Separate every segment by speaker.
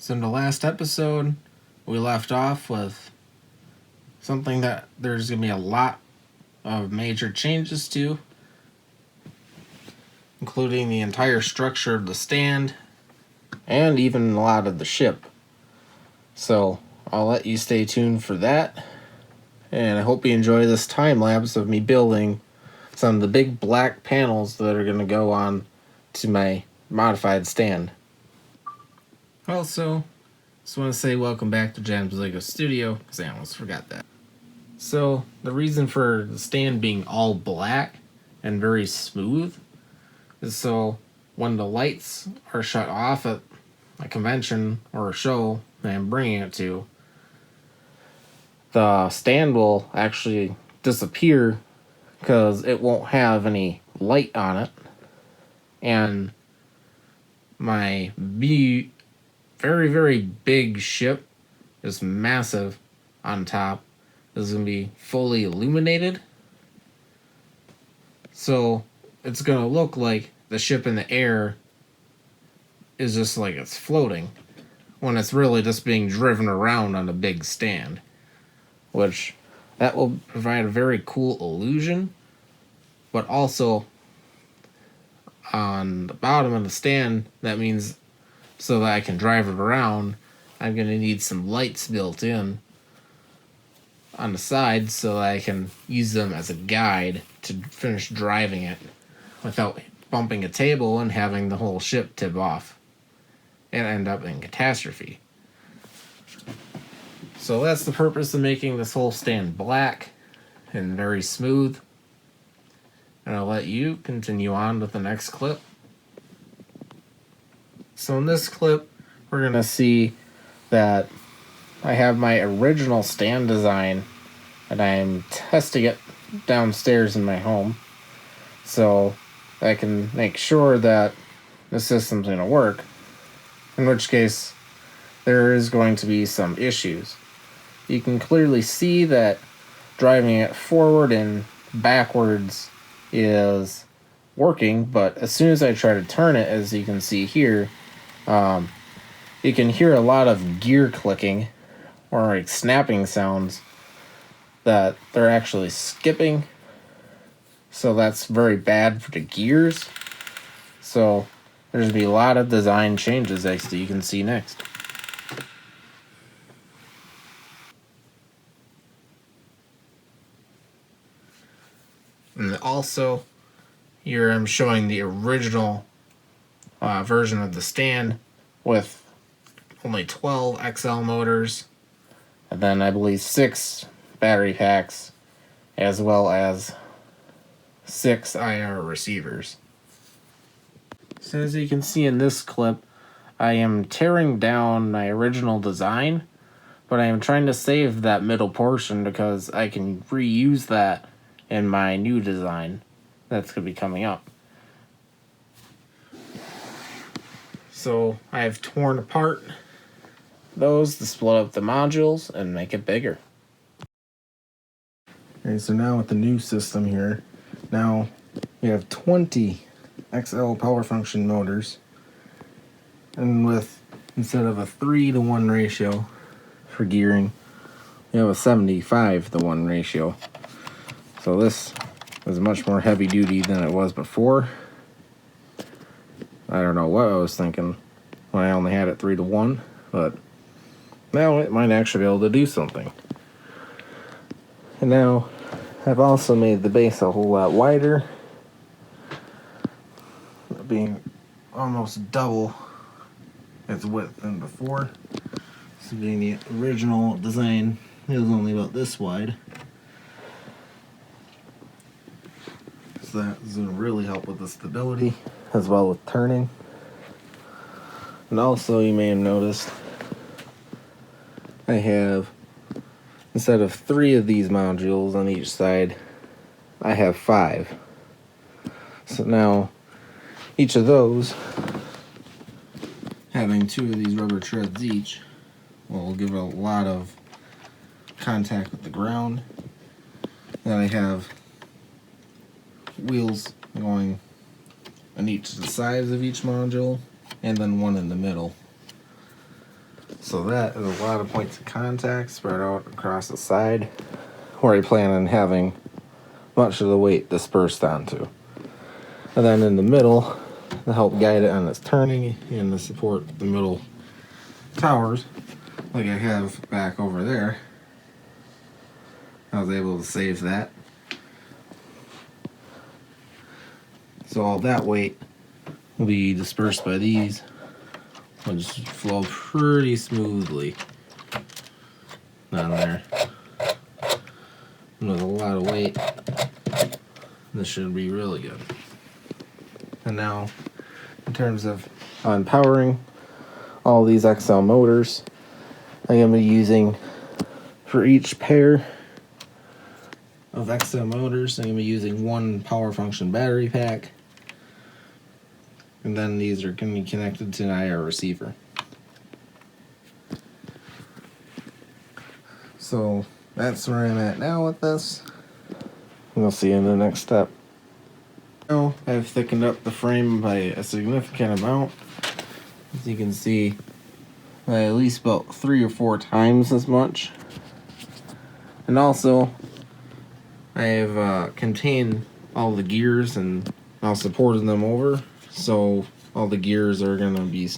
Speaker 1: So in the last episode, we left off with something that there's going to be a lot of major changes to, including the entire structure of the stand and even a lot of the ship. So I'll let you stay tuned for that, and I hope you enjoy this time lapse of me building some of the big black panels that are going to go on to my modified stand. Also, just want to say welcome back to Jam's Lego Studio, because I almost forgot that. So, the reason for the stand being all black and very smooth is so when the lights are shut off at a convention or a show that I'm bringing it to, the stand will actually disappear because it won't have any light on it. And my very, very big ship is massive on top. Is going to be fully illuminated. So it's going to look like the ship in the air is just like it's floating, when it's really just being driven around on a big stand. Which, that will provide a very cool illusion. But also, on the bottom of the stand, that means so that I can drive it around, I'm going to need some lights built in on the sides so that I can use them as a guide to finish driving it without bumping a table and having the whole ship tip off and end up in catastrophe. So that's the purpose of making this whole stand black and very smooth. And I'll let you continue on with the next clip. So in this clip, we're going to see that I have my original stand design and I'm testing it downstairs in my home so I can make sure that the system's going to work, in which case there is going to be some issues. You can clearly see that driving it forward and backwards is working, but as soon as I try to turn it, as you can see here, you can hear a lot of gear clicking or like snapping sounds that they're actually skipping. So that's very bad for the gears. So there's going to be a lot of design changes as you can see next. And also, here I'm showing the original version of the stand with only 12 XL motors, and then I believe 6 battery packs, as well as 6 IR receivers. So as you can see in this clip, I am tearing down my original design, but I am trying to save that middle portion because I can reuse that in my new design that's going to be coming up. So I have torn apart those to split up the modules and make it bigger. Okay, so now with the new system here, now we have 20 XL power function motors, and with, instead of a 3-to-1 ratio for gearing, we have a 75-to-1 ratio. So this is much more heavy duty than it was before. I don't know what I was thinking when I only had it 3-to-1, but now it might actually be able to do something. And now I've also made the base a whole lot wider, being almost double its width than before. So being the original design, it was only about this wide. So that is going to really help with the stability as well with turning. And also, you may have noticed I have, instead of 3 of these modules on each side, I have 5. So now each of those, having 2 of these rubber treads each, will give a lot of contact with the ground. Then I have wheels going on each of the sides of each module, and then one in the middle. So that is a lot of points of contact spread out across the side where I plan on having much of the weight dispersed onto. And then in the middle, to help guide it on its turning and to support the middle towers, like I have back over there, I was able to save that. So all that weight will be dispersed by these. It'll just flow pretty smoothly down there. And with a lot of weight, this should be really good. And now, in terms of powering all these XL motors, I'm going to be using, for each pair of XL motors, I'm going to be using one power function battery pack. And then these are going to be connected to an IR receiver. So that's where I'm at now with this. We'll see in the next step. Now I've thickened up the frame by a significant amount. As you can see, by at least about 3 or 4 times as much. And also, I have contained all the gears and now supported them over. So all the gears are going to be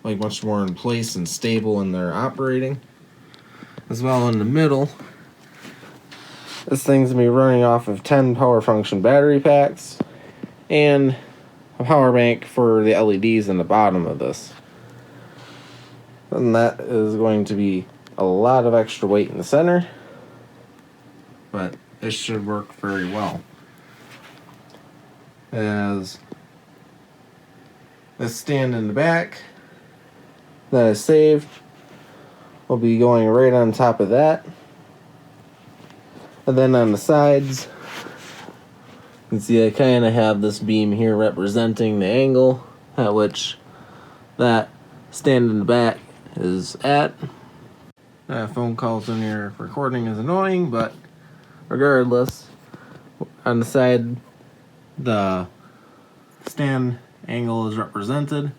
Speaker 1: like much more in place and stable in their operating. As well in the middle, this thing's going to be running off of 10 power function battery packs and a power bank for the LEDs in the bottom of this. And that is going to be a lot of extra weight in the center, but this should work very well. As this stand in the back that is saved will be going right on top of that. And then on the sides, you can see I kind of have this beam here representing the angle at which that stand in the back is at. Phone calls when you're recording is annoying, but regardless, on the side, the stand angle is represented.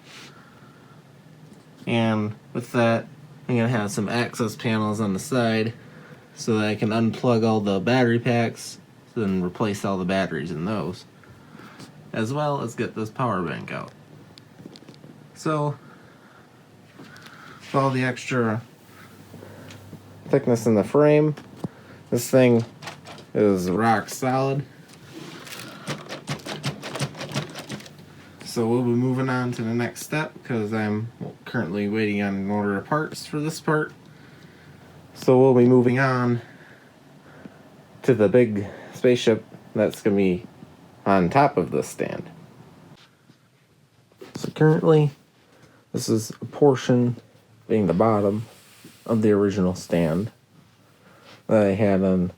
Speaker 1: And with that, I'm going to have some access panels on the side so that I can unplug all the battery packs and replace all the batteries in those, as well as get this power bank out. So, with all the extra thickness in the frame, this thing is rock solid. So we'll be moving on to the next step because I'm currently waiting on an order of parts for this part. So we'll be moving on to the big spaceship that's going to be on top of this stand. So currently, this is a portion, being the bottom, of the original stand that I had on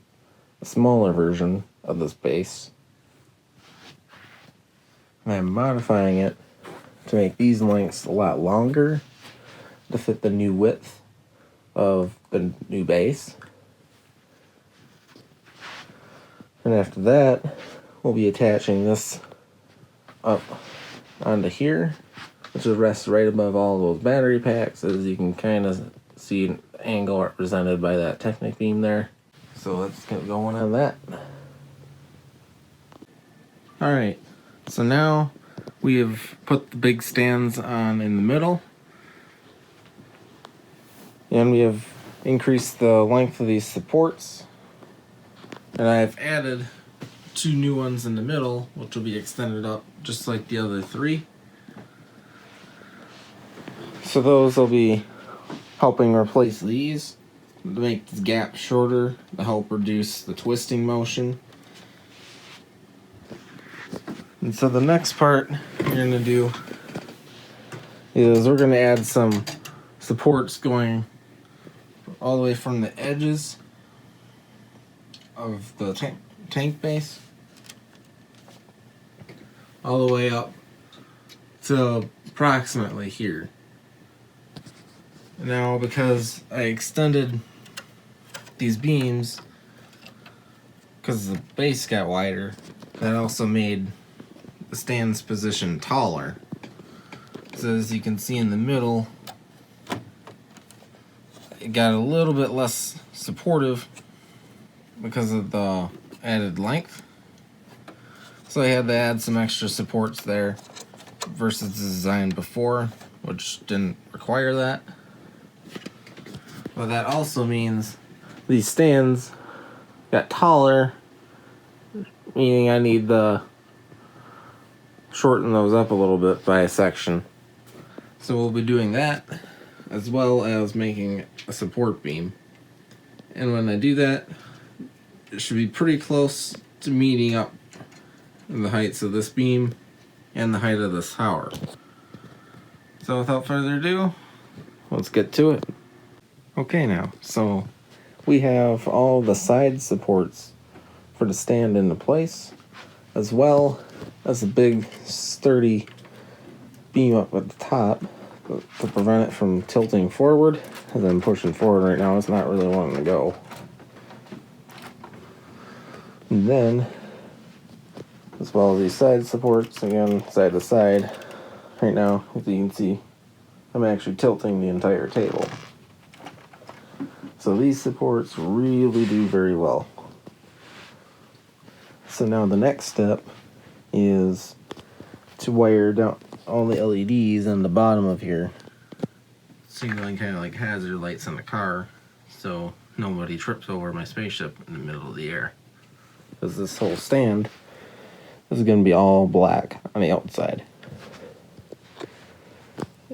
Speaker 1: a smaller version of this base. I'm modifying it to make these lengths a lot longer to fit the new width of the new base. And after that, we'll be attaching this up onto here, which will rest right above all those battery packs, as you can kind of see an angle represented by that Technic beam there. So let's get going on that. Alright. So now we have put the big stands on in the middle, and we have increased the length of these supports, and I've added 2 new ones in the middle, which will be extended up just like the other 3. So those will be helping replace these to make the gap shorter to help reduce the twisting motion. And so the next part we're going to do is we're going to add some supports going all the way from the edges of the tank base all the way up to approximately here. Now, because I extended these beams because the base got wider, that also made the stand's position taller. So as you can see in the middle, it got a little bit less supportive because of the added length. So I had to add some extra supports there versus the design before, which didn't require that. But that also means these stands got taller, meaning I need to shorten those up a little bit by a section. So we'll be doing that, as well as making a support beam. And when I do that, it should be pretty close to meeting up in the heights of this beam and the height of this tower. So without further ado, let's get to it. Okay now, so we have all the side supports for the stand into place, as well as a big sturdy beam up at the top to prevent it from tilting forward. As I'm pushing forward right now, it's not really wanting to go. And then, as well as these side supports, again, side to side. Right now, as you can see, I'm actually tilting the entire table. So these supports really do very well. So now the next step is to wire down all the LEDs on the bottom of here. Signaling kind of like hazard lights in the car, so nobody trips over my spaceship in the middle of the air. Because this whole stand is going to be all black on the outside.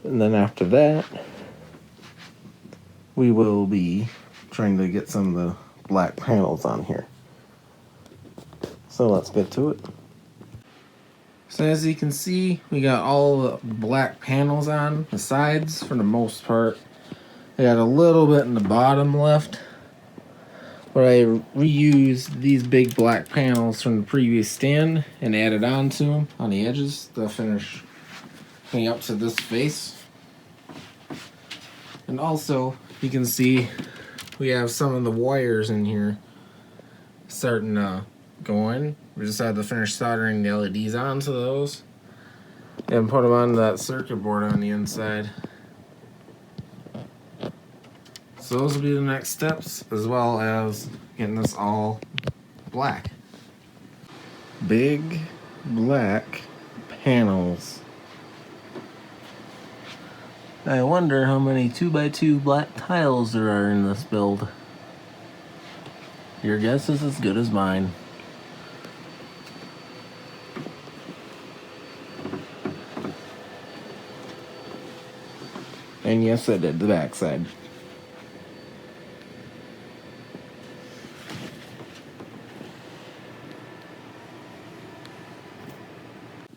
Speaker 1: And then after that, we will be trying to get some of the black panels on here. So let's get to it. So as you can see, we got all the black panels on the sides for the most part. I got a little bit in the bottom left, but I reused these big black panels from the previous stand and added on to them on the edges to finish coming up to this face. And also, you can see we have some of the wires in here starting to go in. We just had to finish soldering the LEDs onto those and put them on that circuit board on the inside. So those will be the next steps, as well as getting this all black. Big black panels. I wonder how many 2x2 black tiles there are in this build. Your guess is as good as mine. And yes, I did the backside.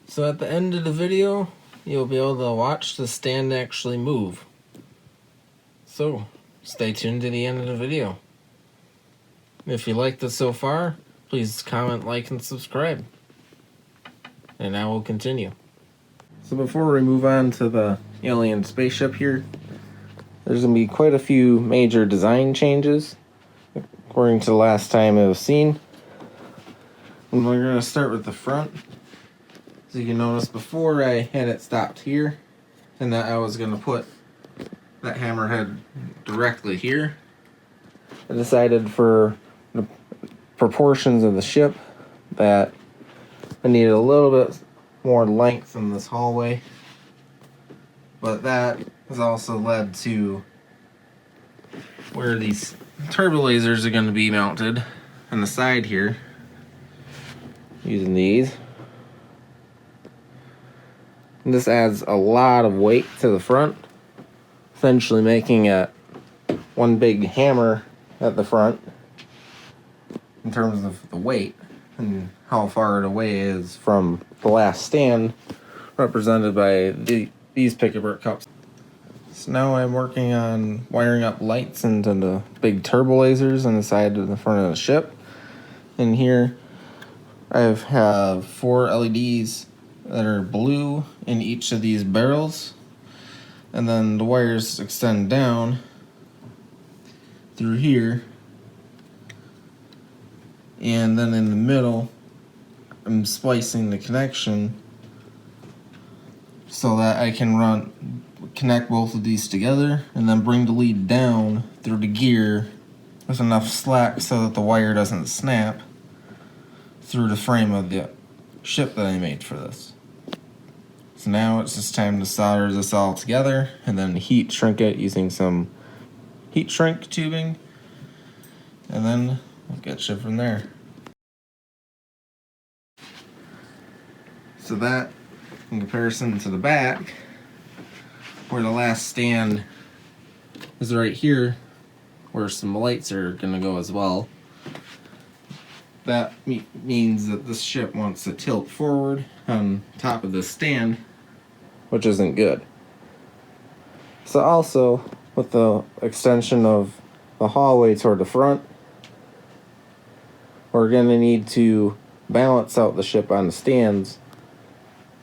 Speaker 1: So at the end of the video, you'll be able to watch the stand actually move. So, stay tuned to the end of the video. If you liked this so far, please comment, like, and subscribe. And now we'll continue. So before we move on to the alien spaceship here, there's going to be quite a few major design changes according to the last time it was seen. And we're going to start with the front. So you can notice before I had it stopped here, and that I was going to put that hammerhead directly here. I decided for the proportions of the ship that I needed a little bit more length in this hallway, but that has also led to where these turbo lasers are going to be mounted on the side here, using these. And this adds a lot of weight to the front, essentially making it one big hammer at the front in terms of the weight and how far it away is from the last stand, represented by these pick-a-brick cups. So now I'm working on wiring up lights into the big turbo lasers on the side of the front of the ship. And here I have 4 LEDs that are blue in each of these barrels, and then the wires extend down through here, and then in the middle I'm splicing the connection so that I can connect both of these together and then bring the lead down through the gear with enough slack so that the wire doesn't snap through the frame of the ship that I made for this. So now it's just time to solder this all together and then heat shrink it using some heat shrink tubing, and then I'll get you from there. So that, in comparison to the back, where the last stand is right here, where some lights are gonna go as well, that means that this ship wants to tilt forward on top of this stand, which isn't good. So also, with the extension of the hallway toward the front, we're gonna need to balance out the ship on the stands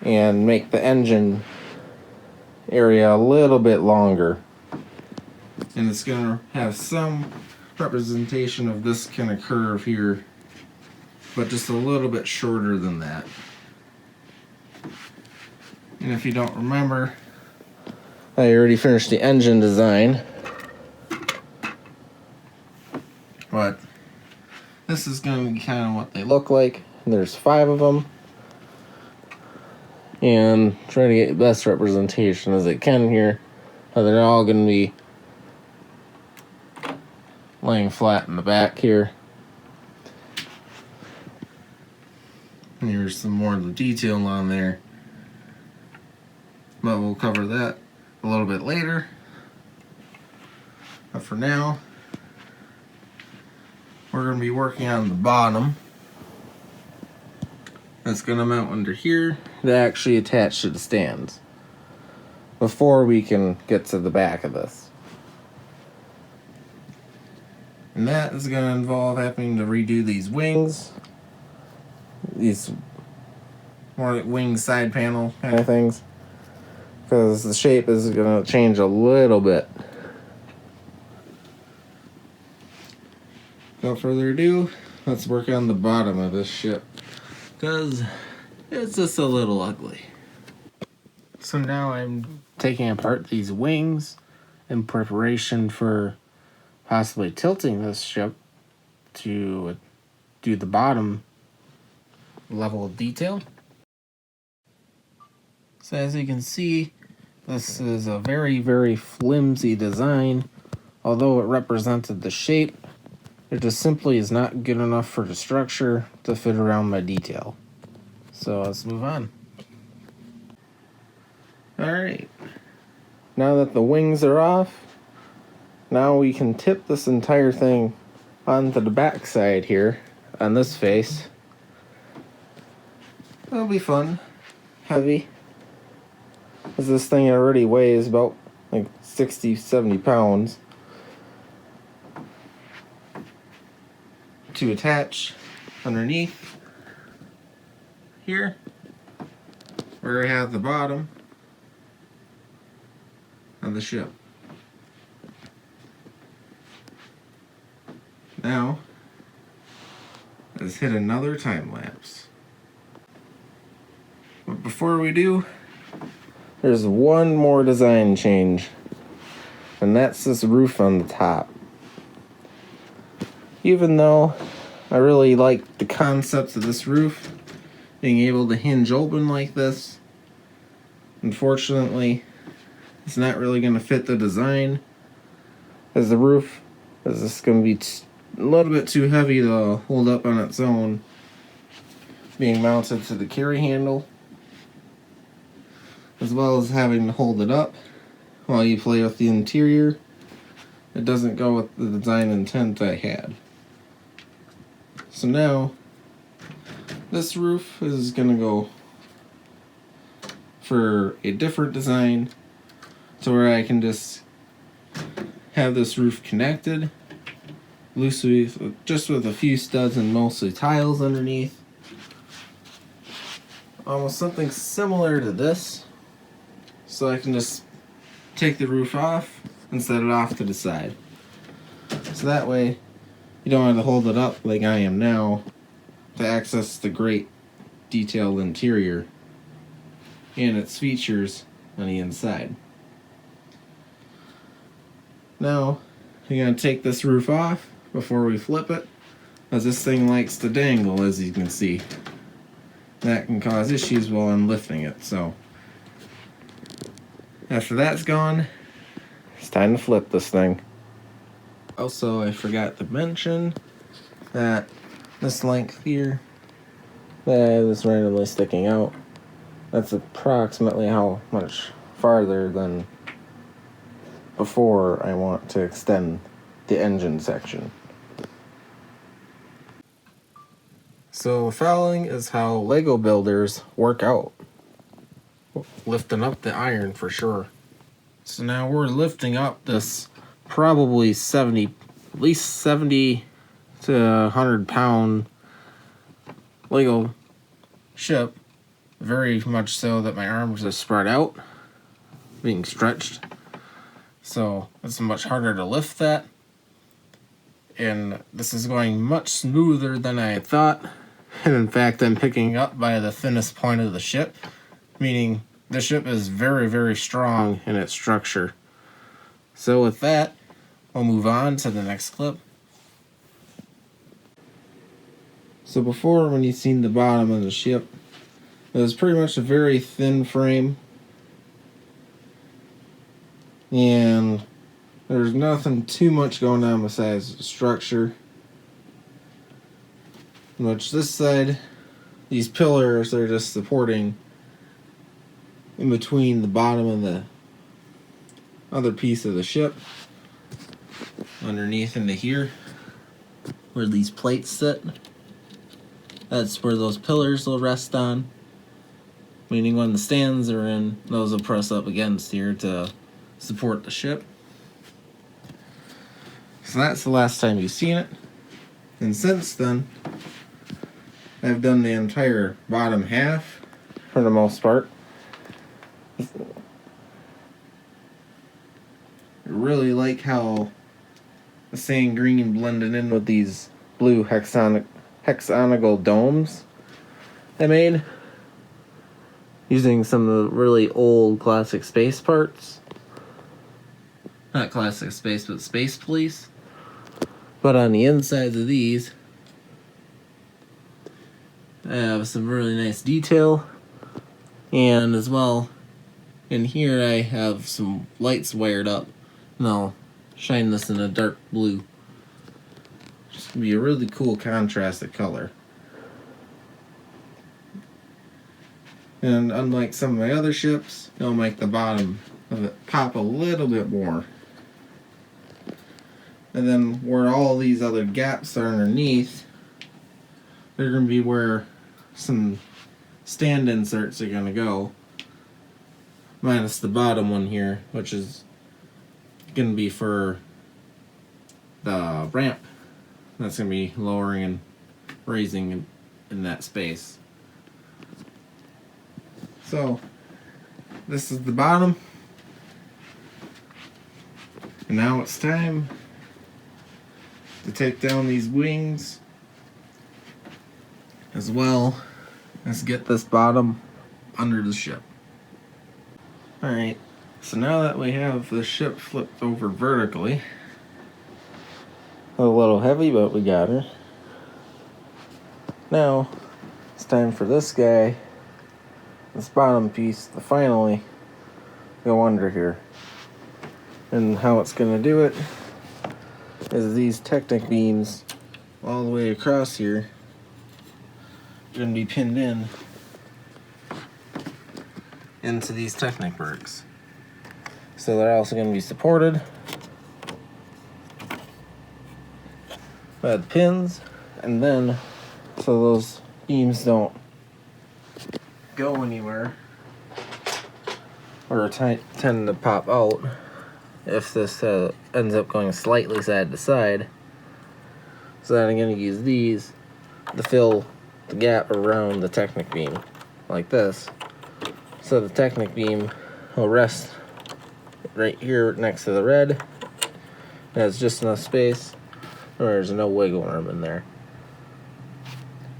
Speaker 1: and make the engine area a little bit longer. And it's gonna have some representation of this kind of curve here, but just a little bit shorter than that. And if you don't remember, I already finished the engine design, but this is going to be kind of what they look like. There's 5 of them, and try to get the best representation as I can here. They're all going to be laying flat in the back here. And here's some more of the detail on there, but we'll cover that a little bit later. But for now, we're going to be working on the bottom. That's going to mount under here to actually attach to the stands before we can get to the back of this. And that is going to involve having to redo these wings. These more like wing side panel kind of things, because the shape is going to change a little bit. Without further ado, let's work on the bottom of this ship, because it's just a little ugly. So now I'm taking apart these wings in preparation for possibly tilting this ship to do the bottom level of detail. So as you can see, this is a very, very flimsy design. Although it represented the shape, it just simply is not good enough for the structure to fit around my detail. So let's move on. Alright, now that the wings are off, now we can tip this entire thing onto the back side here on this face. That'll be fun. Heavy. Because this thing already weighs about like 60-70 pounds. To attach underneath here, where I have the bottom of the ship. Now, let's hit another time lapse. But before we do, there's one more design change, and that's this roof on the top. Even though I really like the concept of this roof being able to hinge open like this, unfortunately, it's not really going to fit the design, as the roof is just going to be a little bit too heavy to hold up on its own, being mounted to the carry handle, as well as having to hold it up while you play with the interior. It doesn't go with the design intent I had. So now, this roof is going to go for a different design, to where I can just have this roof connected loosely, just with a few studs and mostly tiles underneath. Almost something similar to this, so I can just take the roof off and set it off to the side. So that way, you don't have to hold it up like I am now to access the great detailed interior and its features on the inside. Now, You're going to take this roof off before we flip it, as this thing likes to dangle, as you can see. That can cause issues while I'm lifting it, so after that's gone, it's time to flip this thing. Also, I forgot to mention that this length here, that is randomly sticking out, that's approximately how much farther than before I want to extend the engine section. So the following is how Lego builders work out. Lifting up the iron for sure. So now we're lifting up this probably at least 70 to 100 pound Lego ship. Very much so that my arms are spread out, being stretched. So it's much harder to lift that. And this is going much smoother than I had thought. And in fact, I'm picking up by the thinnest point of the ship, meaning the ship is very, very strong in its structure. So with that, we'll move on to the next clip. So before, when you've seen the bottom of the ship, it was pretty much a very thin frame. And there's nothing too much going on besides the structure. Which this side, these pillars are just supporting in between the bottom and the other piece of the ship. Underneath into here, where these plates sit. That's where those pillars will rest on. Meaning when the stands are in, those will press up against here to support the ship. So that's the last time you've seen it. And since then, I've done the entire bottom half, for the most part. I really like how the sand green blended in with these blue hexagonal domes I made, using some of the really old classic space parts. Not classic space, but Space Police. But on the insides of these, I have some really nice detail. And as well, in here I have some lights wired up. And I'll shine this in a dark blue. Just gonna be a really cool contrasted color. And unlike some of my other ships, it'll make the bottom of it pop a little bit more. And then where all these other gaps are underneath, they're going to be where some stand inserts are going to go. Minus the bottom one here, which is going to be for the ramp. That's going to be lowering and raising in that space. So, this is the bottom. And now it's time to take down these wings, as well as get this bottom under the ship. Alright, so now that we have the ship flipped over vertically, a little heavy, but we got her. Now, it's time for this guy, this bottom piece, to finally go under here. And how it's going to do it is these Technic beams all the way across here are going to be pinned in into these Technic bricks. So they're also going to be supported by the pins, and then so those beams don't go anywhere or tend to pop out. If this ends up going slightly side to side, so then I'm going to use these to fill the gap around the Technic beam, like this. So the Technic beam will rest right here next to the red. It has just enough space where there's no wiggle room in there.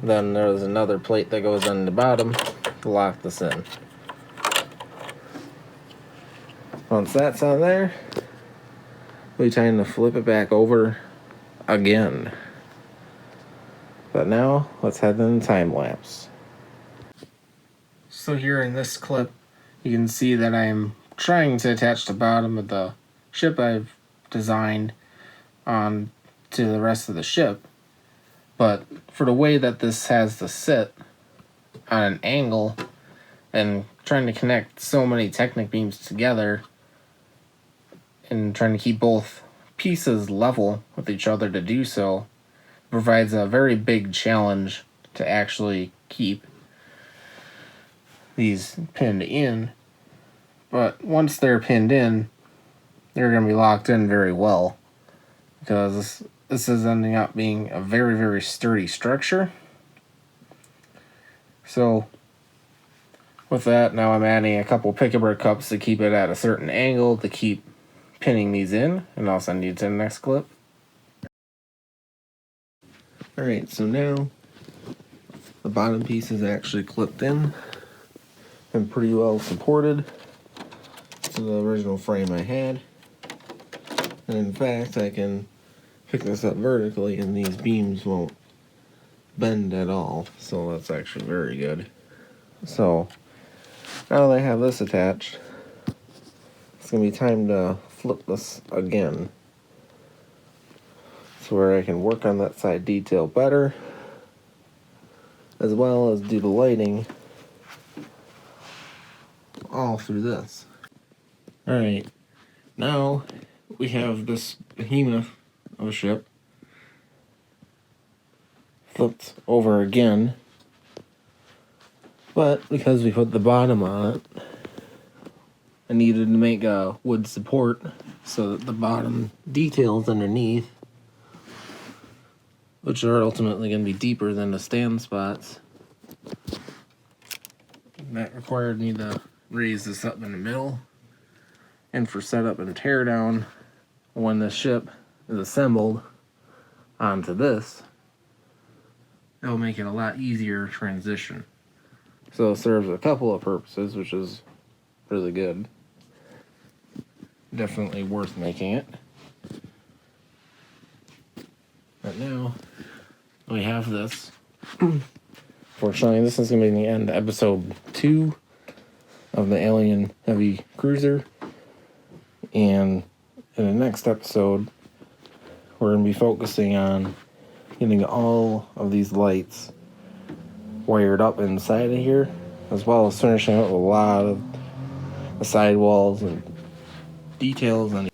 Speaker 1: Then there's another plate that goes on the bottom to lock this in. Once that's on there, be time to flip it back over again. But now, let's head in the time lapse. So here in this clip, you can see that I'm trying to attach the bottom of the ship I've designed on to the rest of the ship. But for the way that this has to sit on an angle and trying to connect so many Technic beams together and trying to keep both pieces level with each other to do so provides a very big challenge to actually keep these pinned in. But once they're pinned in, they're going to be locked in very well, because this is ending up being a very, very sturdy structure. So with that, now I'm adding a couple pick-a-brick cups to keep it at a certain angle to keep pinning these in, and I'll send you to the next clip. Alright, so now the bottom piece is actually clipped in and pretty well supported to the original frame I had. And in fact, I can pick this up vertically and these beams won't bend at all, so that's actually very good. So now that I have this attached, it's going to be time to flip this again, so where I can work on that side detail better, as well as do the lighting all through this. Alright, now we have this behemoth of a ship flipped over again, but because we put the bottom on it, I needed to make a wood support so that the bottom details underneath, which are ultimately going to be deeper than the stand spots, that required me to raise this up in the middle. And for setup and teardown, when the ship is assembled onto this, it'll make it a lot easier transition. So it serves a couple of purposes, which is really good. Definitely worth making it. But now we have this. Fortunately, this is going to be the end of episode 2 of the Alien Heavy Cruiser. And in the next episode, we're going to be focusing on getting all of these lights wired up inside of here, as well as finishing up with a lot of the sidewalls and details. And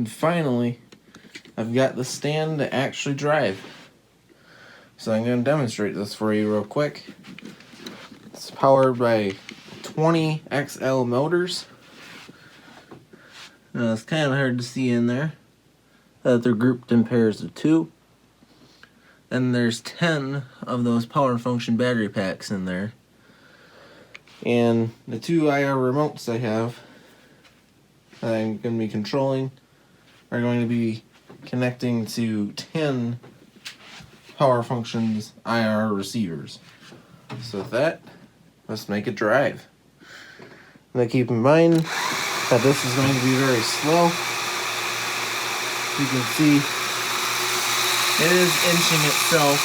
Speaker 1: finally, I've got the stand to actually drive. So I'm going to demonstrate this for you real quick. It's powered by 20 XL motors. Now it's kind of hard to see in there that they're grouped in pairs of 2. And there's 10 of those power function battery packs in there. And the 2 IR remotes I have that I'm going to be controlling are going to be connecting to 10 power functions IR receivers. So with that, let's make it drive. Now keep in mind that this is going to be very slow. You can see it is inching itself.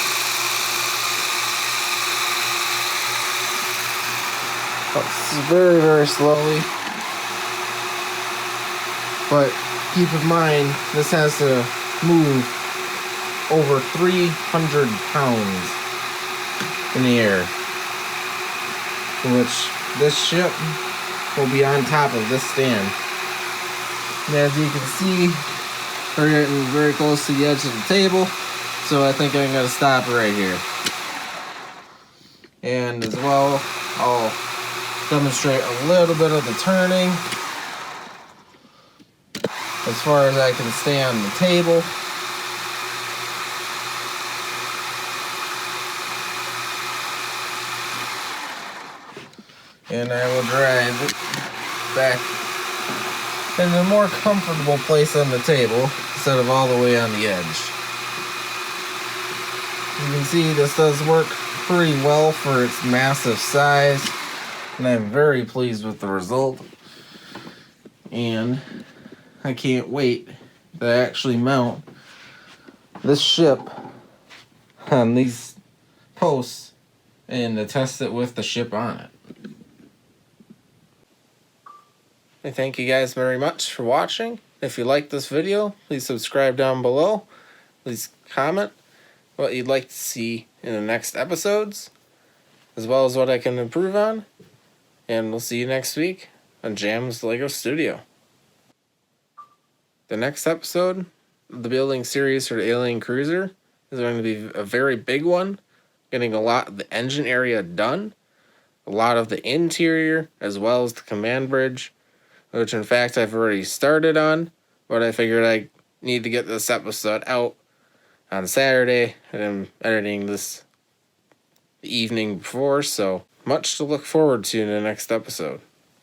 Speaker 1: It's very, very slowly. But keep in mind, this has to move over 300 pounds in the air, which this ship will be on top of this stand. And as you can see, we're getting very close to the edge of the table, so I think I'm going to stop right here. And as well, I'll demonstrate a little bit of the turning as far as I can stay on the table. And I will drive it back in a more comfortable place on the table instead of all the way on the edge. You can see this does work pretty well for its massive size, and I'm very pleased with the result. And I can't wait to actually mount this ship on these posts and to test it with the ship on it. I thank you guys very much for watching. If you like this video, please subscribe down below. Please comment what you'd like to see in the next episodes, as well as what I can improve on. And we'll see you next week on Jam's Lego Studio. The next episode of the building series for the Alien Cruiser is going to be a very big one, getting a lot of the engine area done, a lot of the interior, as well as the command bridge, which in fact I've already started on, but I figured I need to get this episode out on Saturday, and I'm editing this the evening before, so much to look forward to in the next episode.